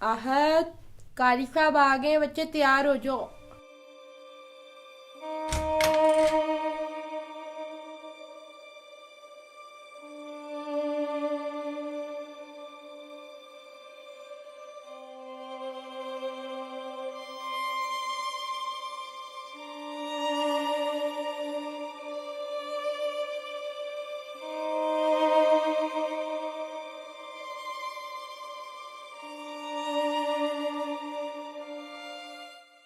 आहत, कारी साहब आ गए, बच्चे तैयार हो जाओ।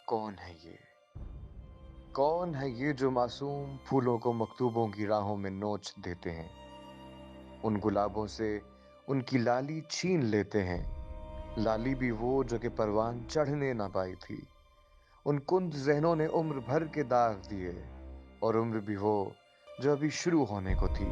कौन है ये? कौन है ये जो मासूम फूलों को मकतूबों की राहों में नोच देते हैं, उन गुलाबों से उनकी लाली छीन लेते हैं, लाली भी वो जो कि परवान चढ़ने ना पाई थी। उन कुंद ज़हनों ने उम्र भर के दाग दिए, और उम्र भी वो जो अभी शुरू होने को थी।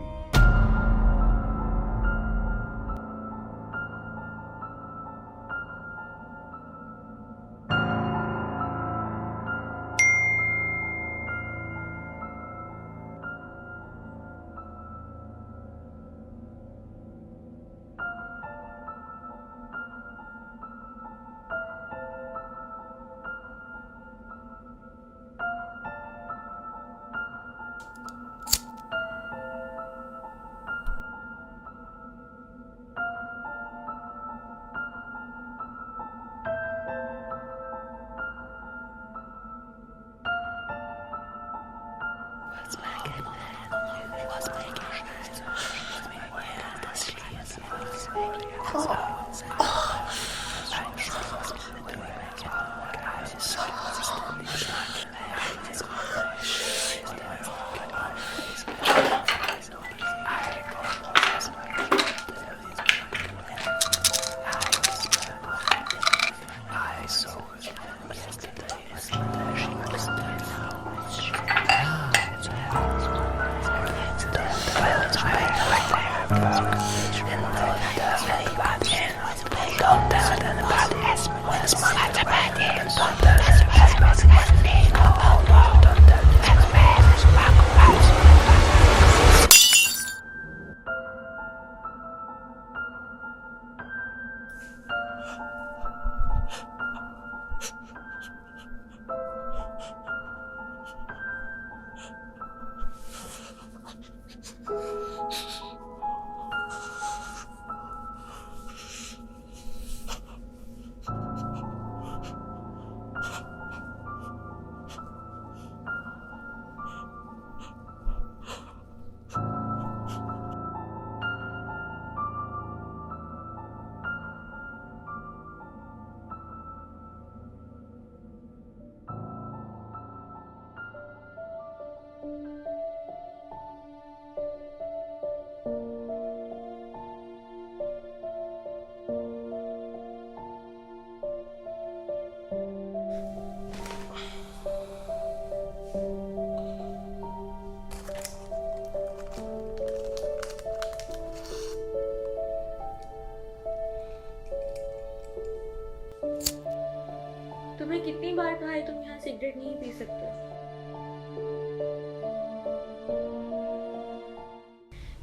तुम्हें कितनी बार कहा है तुम यहाँ सिगरेट नहीं पी सकते?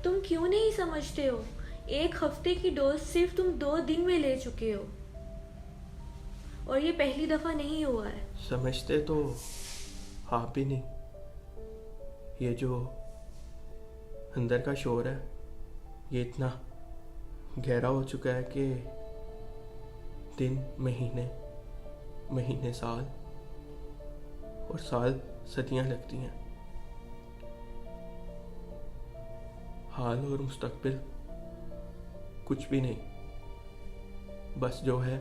तुम क्यों नहीं समझते हो? एक हफ्ते की डोज सिर्फ तुम 2 दिन में ले चुके हो, और ये पहली दफा नहीं हुआ है। समझते तो आप भी नहीं। ये जो अंदर का शोर है ये इतना गहरा हो चुका है कि दिन महीने, महीने साल, और साल सदियां लगती हैं। हाल और मुस्तकबिल कुछ भी नहीं, बस जो है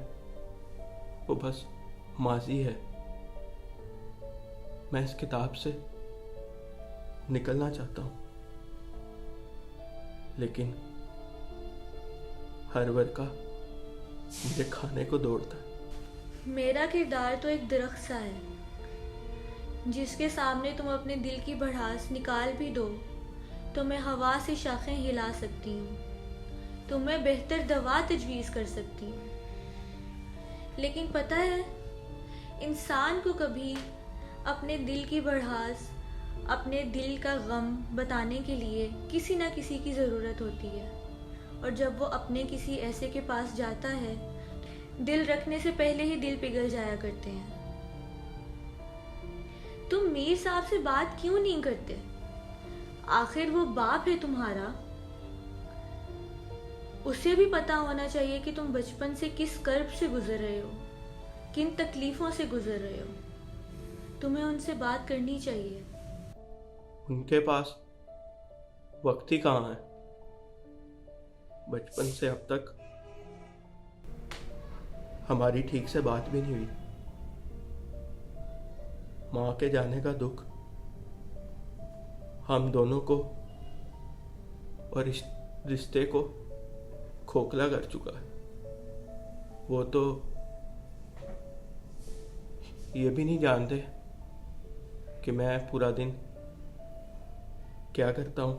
वो बस माजी है। मैं इस किताब से निकलना चाहता हूँ, लेकिन हर वर्का मुझे खाने को दौड़ता है। मेरा किरदार तो एक दरख्त सा है, जिसके सामने तुम अपने दिल की भड़ास निकाल भी दो तो मैं हवा से शाखें हिला सकती हूँ, तुम्हें बेहतर दवा तजवीज़ कर सकती हूँ। लेकिन पता है, इंसान को कभी अपने दिल की भड़ास, अपने दिल का गम बताने के लिए किसी न किसी की ज़रूरत होती है, और जब वो अपने किसी ऐसे के पास जाता है दिल रखने से पहले ही दिल पिघल जाया करते हैं। तुम मीर साहब से बात क्यों नहीं करते? आखिर वो बाप है तुम्हारा। उसे भी पता होना चाहिए कि तुम बचपन से किस कर्ब से गुजर रहे हो, किन तकलीफों से गुजर रहे हो। तुम्हें उनसे बात करनी चाहिए। उनके पास वक्त ही कहाँ है? बचपन से अब तक हमारी ठीक से बात भी नहीं हुई। माँ के जाने का दुख हम दोनों को और इस रिश्ते को खोखला कर चुका है। वो तो ये भी नहीं जानते कि मैं पूरा दिन क्या करता हूँ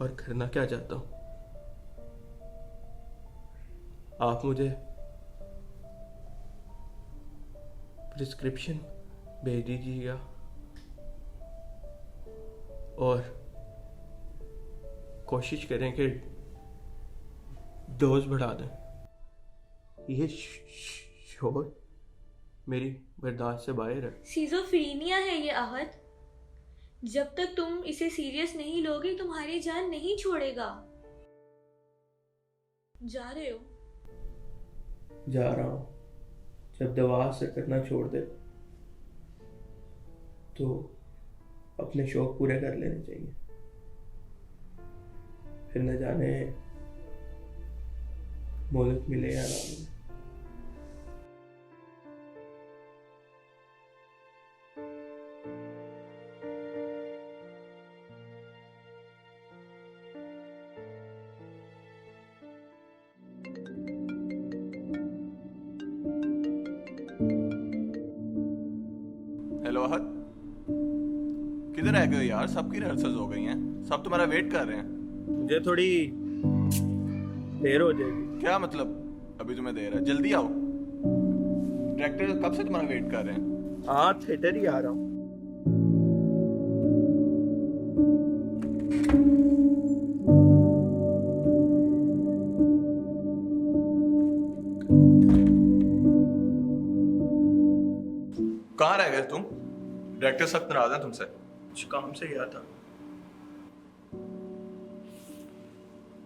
और करना क्या चाहता हूँ। आप मुझे प्रिस्क्रिप्शन भेज दीजिएगा और कोशिश करें कि डोज बढ़ा दें। ये शोर मेरी बर्दाश्त से बाहर है। सिजोफ्रीनिया है ये आहत। जब तक तुम इसे सीरियस नहीं लोगे तुम्हारी जान नहीं छोड़ेगा। जा रहे हो? जा रहा हूँ। जब दवा असर करना छोड़ दे तो अपने शौक पूरे कर लेने चाहिए। फिर न जाने मोहलत मिले या ना मिले। हेलो अहद, किधर रह गए हो यार? सबकी रिहर्सल्स हो गई हैं, सब तुम्हारा वेट कर रहे हैं। मुझे थोड़ी देर हो जाएगी। क्या मतलब अभी तुम्हें देर है? जल्दी आओ, डायरेक्टर कब से तुम्हारा वेट कर रहे हैं। हाँ, थिएटर ही आ रहा हूँ। कहाँ रह गए तुम? डायरेक्टर सख्त नाराज है तुमसे। कुछ काम से गया था।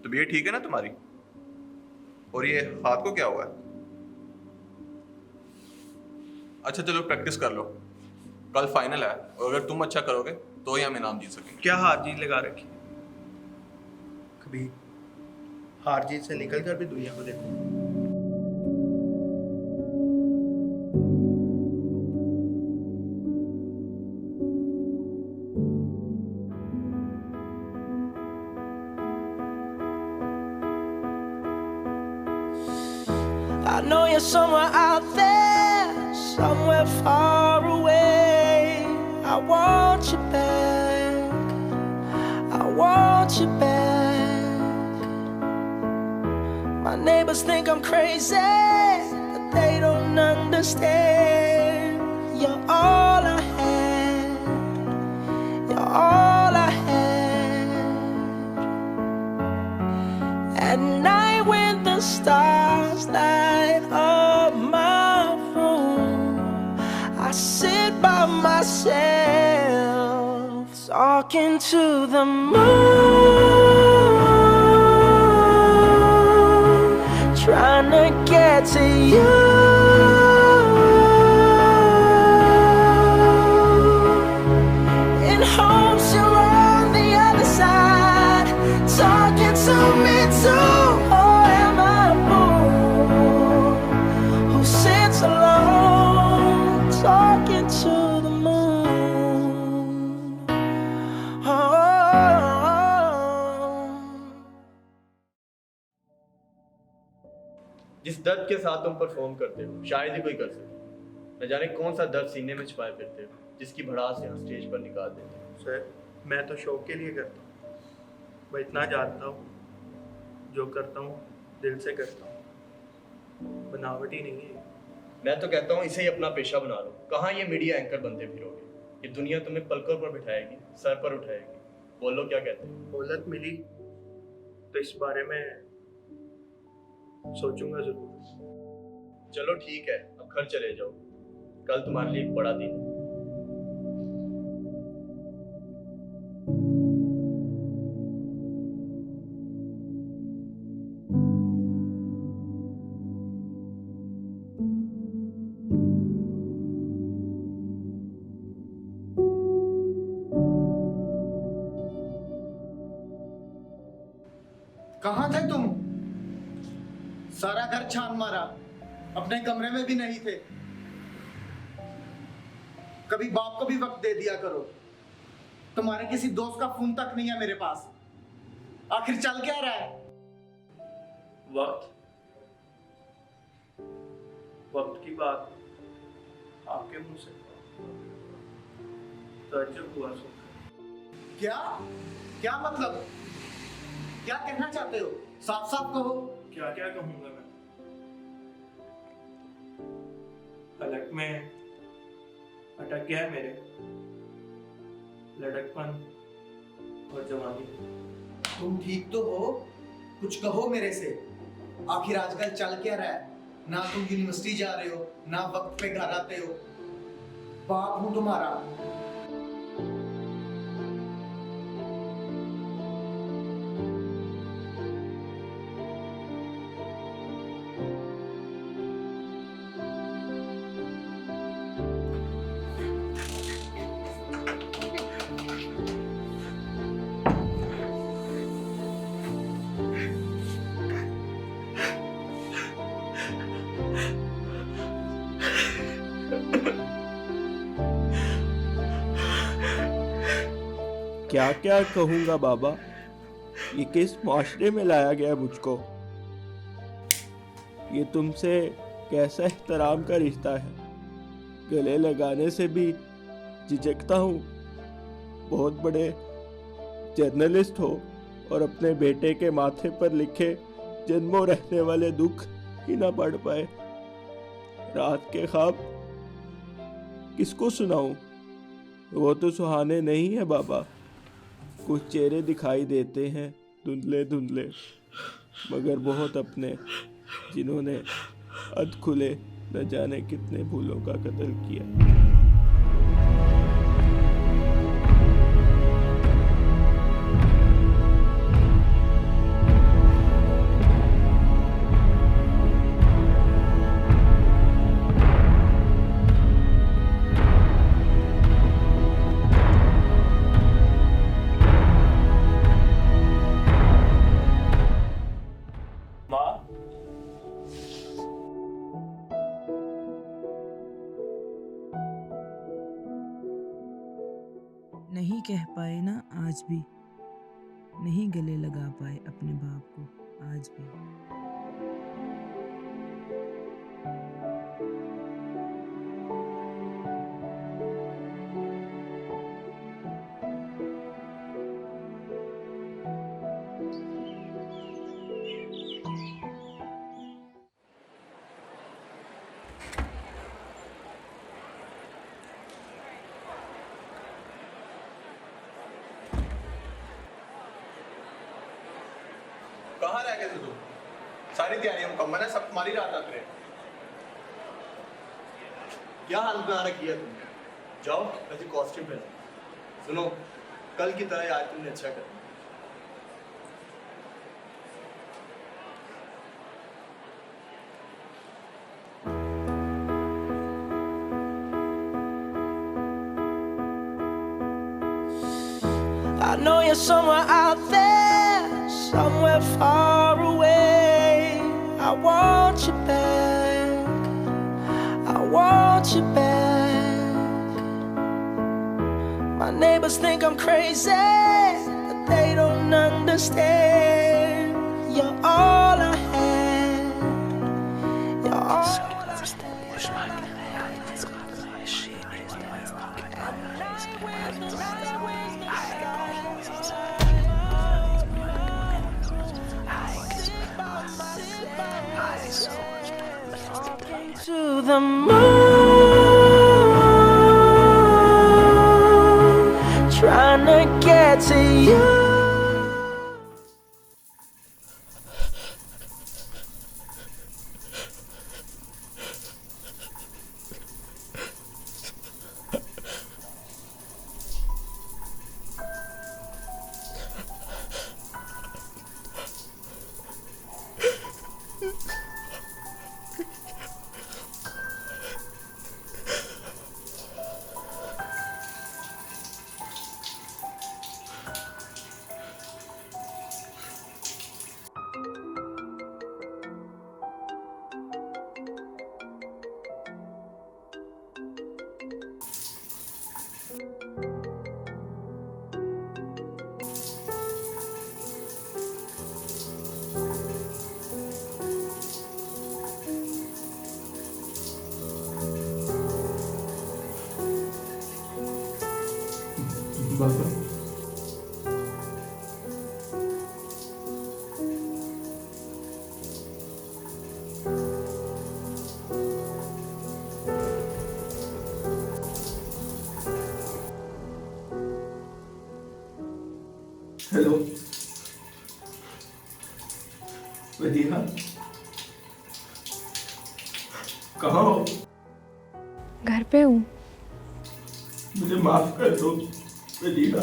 तबीयत ठीक है ना तुम्हारी? और ये हाथ को क्या हुआ है? अच्छा चलो प्रैक्टिस कर लो, कल फाइनल है और अगर तुम अच्छा करोगे तो ही हम इनाम जीत सकेंगे। क्या हार जीत लगा रखी? कभी हार जीत से निकल कर भी दुनिया को देखो। I know you're somewhere out there, somewhere far away. I want you back, I want you back. My neighbors think I'm crazy, but they don't understand. You're all I had, you're all I had. At night when the stars light up my room, I sit by myself talking to the moon, trying to get to you. In hopes you're on the other side, talking to me too. Or am I a fool who sits alone, talking to the moon? Oh. जिस दर्द के साथ तुम perform करते हो शायद ही कोई कर सके। न जाने कौन सा दर्द सीने में छुपाए फिरते हो जिसकी भड़ास यहाँ स्टेज पर निकाल देते हो। सर, मैं तो शौक के लिए करता हूँ। मैं इतना जानता हूँ, जो करता हूँ दिल से करता हूँ, बनावटी नहीं है। मैं तो कहता हूँ इसे ही अपना पेशा बना लो। कहाँ ये मीडिया एंकर बनते फिरोगे? ये दुनिया तुम्हें पलकों पर बिठाएगी, सर पर उठाएगी। बोलो क्या कहते हो? मोहलत मिली तो इस बारे में सोचूंगा जरूर। चलो ठीक है, अब घर चले जाओ, कल तुम्हारे लिए एक बड़ा दिन है। कहाँ थे तुम? सारा घर छान मारा, अपने कमरे में भी नहीं थे। कभी बाप को भी वक्त दे दिया करो। तुम्हारे किसी दोस्त का फोन तक नहीं है मेरे पास। आखिर चल क्या रहा है? वक्त की बात आपके मुंह से ताज्जुब हुआ सुनकर। क्या क्या मतलब? क्या कहना चाहते हो? साफ साफ कहो। क्या क्या कहूंगा मैं? हलक में अटक गया है मेरे लड़कपन और जवानी। तुम ठीक तो हो? कुछ कहो मेरे से। आखिर आजकल चल क्या रहा है? ना तुम यूनिवर्सिटी जा रहे हो, ना वक्त पे घर आते हो। बाप हूं तुम्हारा। क्या क्या कहूँगा बाबा, ये किस माशरे में लाया गया मुझको। ये तुमसे कैसा एहतराम का रिश्ता है, गले लगाने से भी झिझकता हूँ। बहुत बड़े जर्नलिस्ट हो और अपने बेटे के माथे पर लिखे जन्मों रहने वाले दुख ही ना पढ़ पाए। रात के ख्वाब किसको सुनाऊं? वो तो सुहाने नहीं है बाबा। कुछ चेहरे दिखाई देते हैं धुंधले धुंधले, मगर बहुत अपने, जिन्होंने अध खुले न जाने कितने भूलों का कत्ल किया। नहीं कह पाए ना आज भी, नहीं गले लगा पाए अपने बाप को आज भी। कहाँ रह गए थे तुम? सारी तैयारियां मुकम्मल है, सब तुम्हारी रात आते रहे। क्या हाल बना रखी है तुमने? जाओ वैसे कॉस्ट्यूम पहनो। सुनो, कल की तरह आज तुमने अच्छा कर। I know you're somewhere out there, somewhere far away. I want you back, I want you back. My neighbors think I'm crazy, but they don't understand. You're all I had, you're all I had. To the moon, trying to get to you. बाबा hello वदीहा, कहाँ हो? घर पे हूँ। मुझे माफ कर दो वदीहा।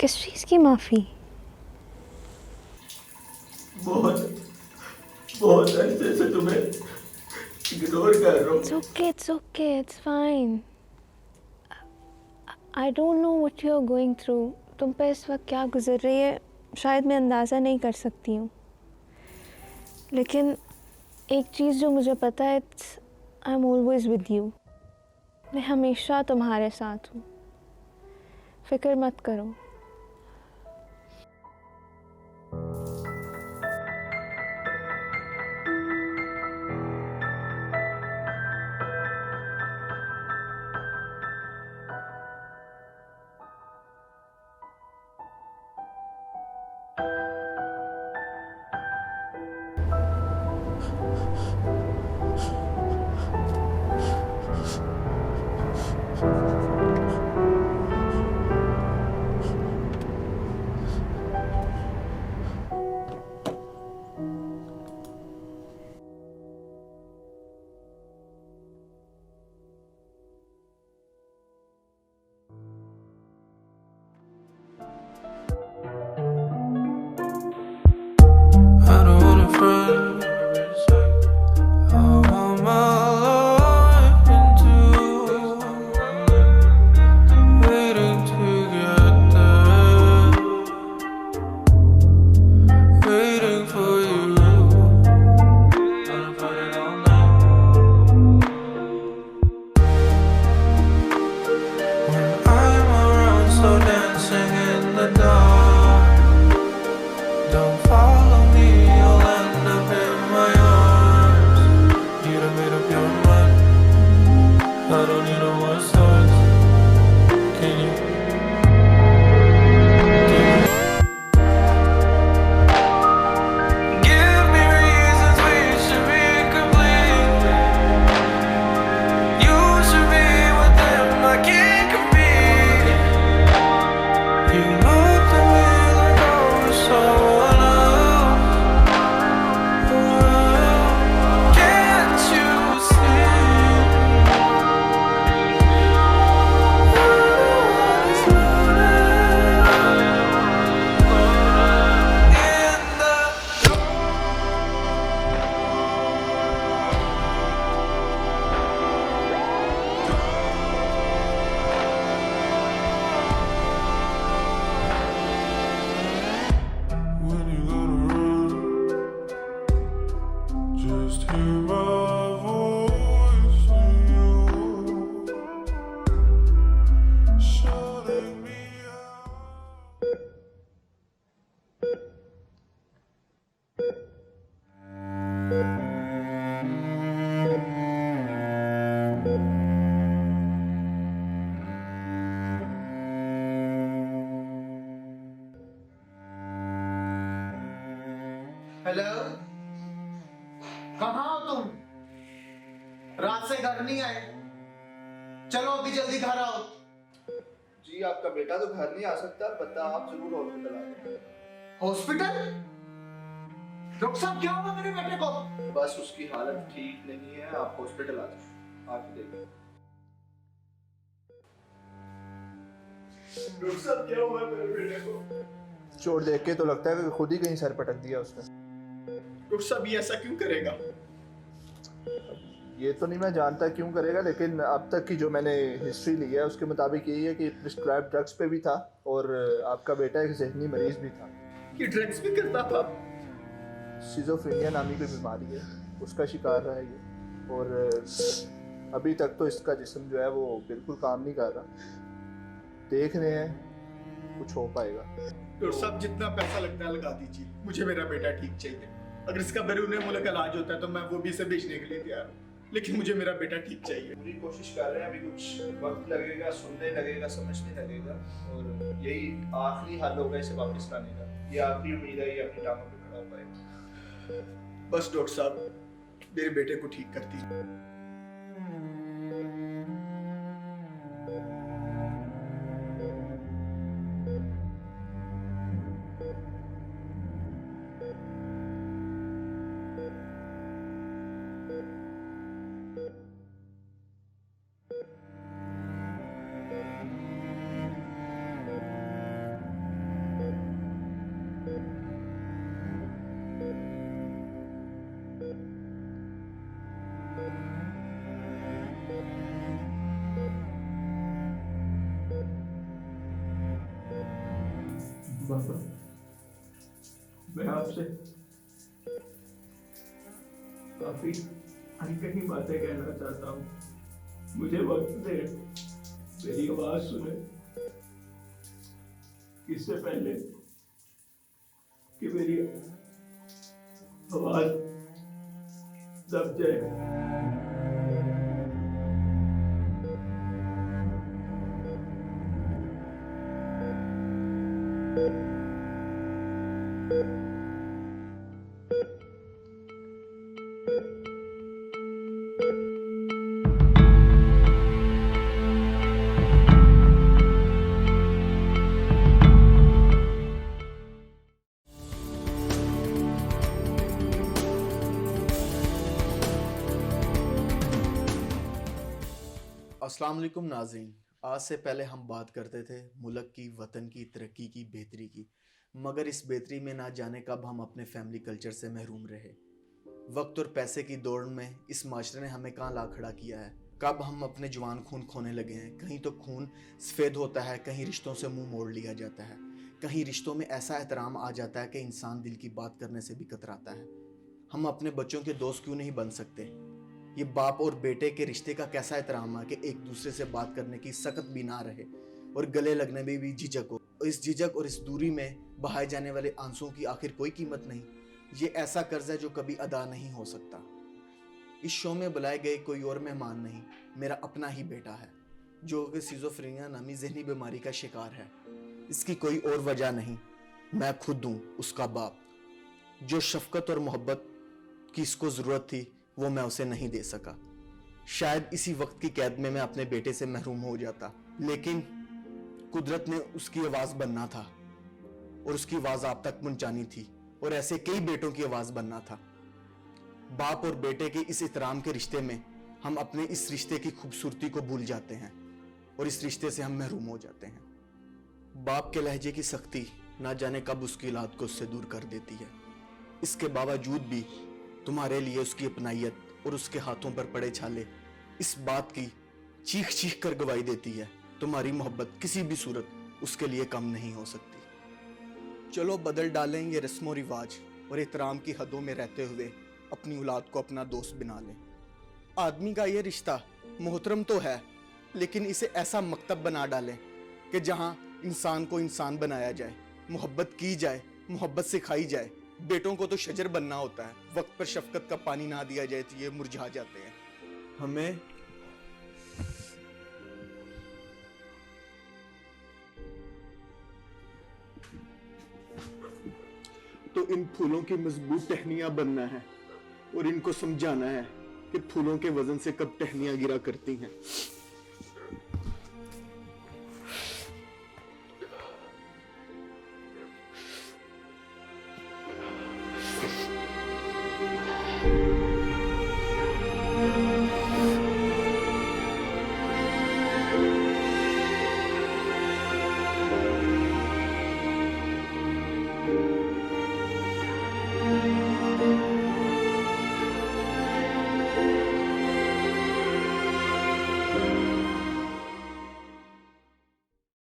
किस चीज़ की माफ़ी? बहुत बहुत अच्छे से तुम्हें इग्नोर कर रहा हूँ। It's okay, it's fine. I don't know what you're going through. तुम पे इस वक्त क्या गुजर रही है शायद मैं अंदाज़ा नहीं कर सकती हूँ, लेकिन एक चीज़ जो मुझे पता है, I am always with you. मैं हमेशा तुम्हारे साथ हूँ, फिक्र मत करो। I don't want a friend. I want my life into waiting to get there, waiting for you. Gonna find it all night. When I'm around, slow dancing in the dark. Don't follow me, you'll end up in my arms. You done made up your mind. I don't need no more signs. Can you? Give me reasons we should be complete. You should be with them, I can't compete. You looked at me like I was someone else. Can't you see? It's in the when you gonna run? Just hear my voice in you, shutting me out. Hello, कहाँ हो तुम? रात से घर नहीं आए? चलो अभी जल्दी घर आओ। जी आपका बेटा तो घर नहीं आ सकता, पता आप जरूर हॉस्पिटल आ जाए। हॉस्पिटल? डॉक्टर साहब क्या हुआ मेरे बेटे को? बस उसकी हालत ठीक नहीं है, आप हॉस्पिटल आ जाए, आके देखिए। डॉक्टर साहब क्या हुआ मेरे बेटे को? चोट देख के तो लगता है कि खुद ही कहीं सर पटक दिया उसने। डॉक्टर साहब ये ऐसा क्यों करेगा? ये तो नहीं मैं जानता क्यों करेगा, लेकिन अब तक की जो मैंने हिस्ट्री ली है उसके मुताबिक यही है कि प्रिस्क्राइब ड्रग्स पे भी था और आपका बेटा एक जहनी मरीज भी था। कि ड्रग्स भी करता था? सिजोफ्रेनिया नामी कोई बीमारी है, उसका शिकार रहा है ये, और अभी तक तो इसका जिस्म जो है वो बिल्कुल काम नहीं कर रहा। देख रहे हैं कुछ हो पाएगा। डॉक्टर साहब जितना पैसा लगता है लगा दीजिए, मुझे मेरा बेटा ठीक चाहिए। अगर इसका बैरून मुल्क इलाज होता है तो मैं वो भी इसे बेचने के लिए तैयार हूँ। लेकिन मुझे मेरा बेटा ठीक चाहिए। पूरी कोशिश कर रहे हैं, अभी कुछ वक्त लगेगा, सुनने लगेगा, समझने लगेगा, और यही आखिरी हल होगा इसे वापस लाने का। ये आखिरी उम्मीद है, ये अपनी टांगों पे खड़ा हो पाएगा। बस डॉक्टर साहब मेरे बेटे को ठीक कर दीजिए। बाबा, मैं आपसे काफी अनकही बातें कहना चाहता हूँ। मुझे वक्त दे, मेरी आवाज सुने, इससे पहले कि मेरी आवाज दब जाए। अस्सलाम वालेकुम नाज़रीन। आज से पहले हम बात करते थे मुल्क की, वतन की तरक्की की, बेहतरी की, मगर इस बेहतरी में ना जाने कब हम अपने फैमिली कल्चर से महरूम रहे। वक्त और पैसे की दौड़ में इस माशरे ने हमें कहाँ ला खड़ा किया है। कब हम अपने जवान खून खोने लगे हैं। कहीं तो खून सफ़ेद होता है, कहीं रिश्तों से मुंह मोड़ लिया जाता है, कहीं रिश्तों में ऐसा एहतराम आ जाता है कि इंसान दिल की बात करने से भी कतराता है। हम अपने बच्चों के दोस्त क्यों नहीं बन सकते। ये बाप और बेटे के रिश्ते का कैसा एहतराम है कि एक दूसरे से बात करने की सकत भी ना रहे और गले लगने में भी झिझक हो। इस झिझक और इस दूरी में बहाए जाने वाले आंसुओं की आखिर कोई कीमत नहीं। ये ऐसा कर्ज है जो कभी अदा नहीं हो सकता। इस शो में बुलाए गए कोई और मेहमान नहीं, मेरा अपना ही बेटा है, जो कि सिजोफ्रेनिया नामी जहनी बीमारी का शिकार है। इसकी कोई और वजह नहीं, मैं खुद हूँ उसका बाप। जो शफकत और मोहब्बत की इसको ज़रूरत थी वो मैं उसे नहीं दे सका। शायद इसी वक्त की कैद में मैं अपने बेटे से महरूम हो जाता, लेकिन कुदरत ने उसकी आवाज़ बनना था और उसकी आवाज़ आप तक पहुंचानी थी, और ऐसे कई बेटों की आवाज़ बनना था। बाप और बेटे के इस एहतराम के रिश्ते में हम अपने इस रिश्ते की खूबसूरती को भूल जाते हैं और इस रिश्ते से हम महरूम हो जाते हैं। बाप के लहजे की सख्ती ना जाने कब उसकी औलाद को उससे दूर कर देती है। इसके बावजूद भी तुम्हारे लिए उसकी अपनाइयत और उसके हाथों पर पड़े छाले इस बात की चीख चीख कर गवाही देती है, तुम्हारी मोहब्बत किसी भी सूरत उसके लिए कम नहीं हो सकती। चलो बदल डालें ये रस्मो रिवाज और एहतराम की हदों में रहते हुए अपनी औलाद को अपना दोस्त बना लें। आदमी का ये रिश्ता मोहतरम तो है, लेकिन इसे ऐसा मकतब बना डालें कि जहाँ इंसान को इंसान बनाया जाए, मोहब्बत की जाए, मोहब्बत सिखाई जाए। बेटों को तो शजर बनना होता है, वक्त पर शफकत का पानी ना दिया जाए तो ये मुरझा जाते हैं। हमें तो इन फूलों की मजबूत टहनियां बनना है और इनको समझाना है कि फूलों के वजन से कब टहनियां गिरा करती हैं।